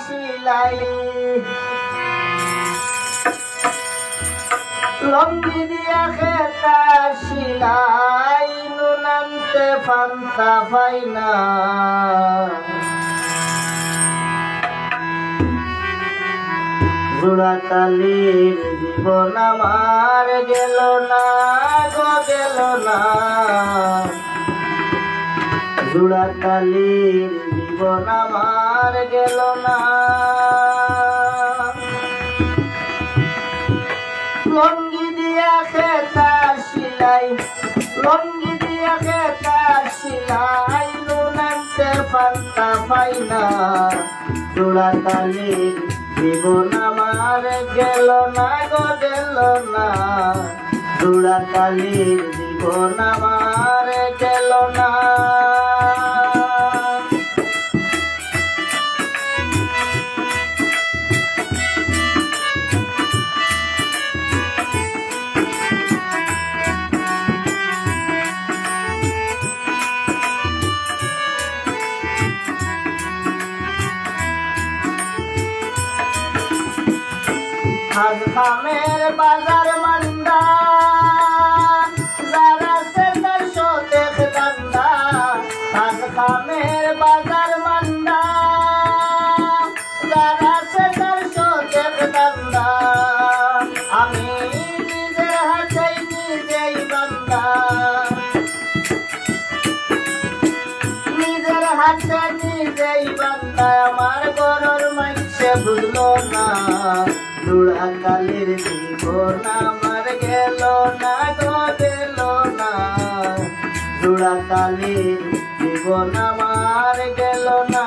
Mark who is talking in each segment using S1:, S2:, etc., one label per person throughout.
S1: সিলাই লঙ্গি দিয়া খেতা সিলাই নুনান্তে ফান্তা পাইনা জোড়াতালির জীবন আমার গেল না গো গেল না জোড়াতালির জীবন আমার গেল না লঙ্গি দিয়া খেতা সিলাই লঙ্গি দিয়া খেতা সিলাই নুনান্তে ফান্তা পাইনা জোড়াতালির জীবন আমার গেল না গো গেল না জোড়াতালির জীবন আমার গেল না আজ খামের বাজার মান্দা যারা সে দর্শো দেখ দান্দা আজ খামের বাজার মান্দা যারা সে দর্শো দেখ দান্দা আমি নিজের হাতেই নিজেই বান্দা নিজের হাতে নিজেই বান্দা আমার গরর মাইসে বুঝলো না জোড়াতালির জীবন আমার গেল না গো গেল না জোড়াতালির জীবন আমার গেল না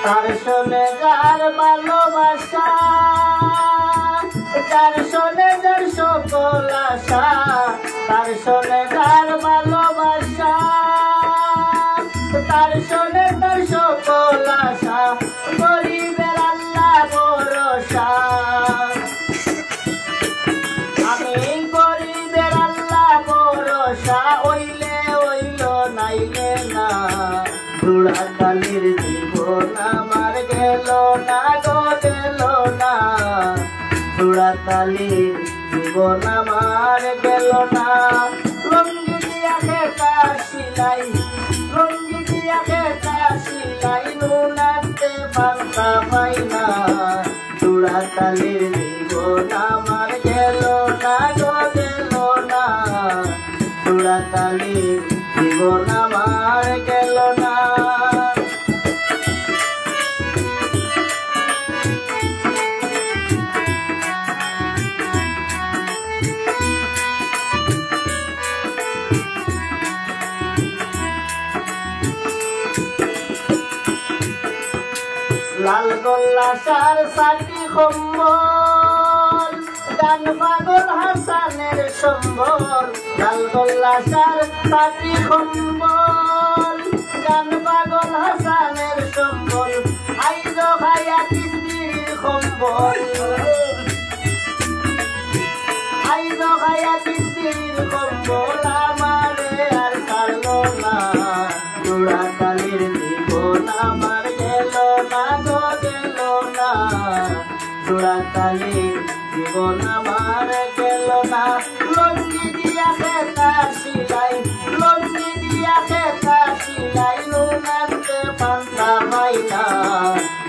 S1: তার শোনে যার ভালোবাসা তার শোনে যার সকল আশা তার শোনে যার ভালোবাসা তার শোনে তার সকল আশা গরিবের আল্লাহ ভরসা আমি গরিবের আল্লাহ ভরসা হইলে হইল নাইলে না জোড়াতালির জীবন আমার গেল না গো গেল না জোড়াতালির জীবন আমার গেল না লঙ্গি দিয়া খেতা সিলাই লঙ্গি দিয়া খেতা সিলাই নুনান্তে ফান্তা পাইনা জোড়াতালির জীবন আমার গেল না গো গেল না জোড়াতালির জীবন আমার গেল না লাল গোল্লা সার সাকি কম্বল গান পাগল হাসানের সম্বল লাল গোল্লা সার সাকি কম্বল গান পাগল হাসানের সম্বল আইজ ভাইয়া কিস্তির কম্বল আইজ ভাইয়া কিস্তির কম্বল আমারে আর ছাড়লো না জোড়াতালির জীবন আমার গেল না গো গেল না জোড়াতালির জীবন আমার গেল না লঙ্গি দিয়া খেতা সিলাই লঙ্গি দিয়া খেতা সিলাই নুনান্তে ফান্তা পাইনা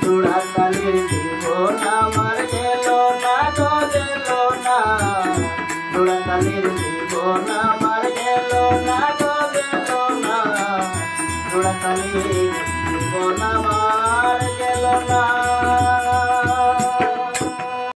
S1: জোড়াতালির জীবন আমার গেল না গো গেল না জোড়াতালির জীবন আমার গেল না গো গেল না জোড়াতালির জীবন আমার গেল না।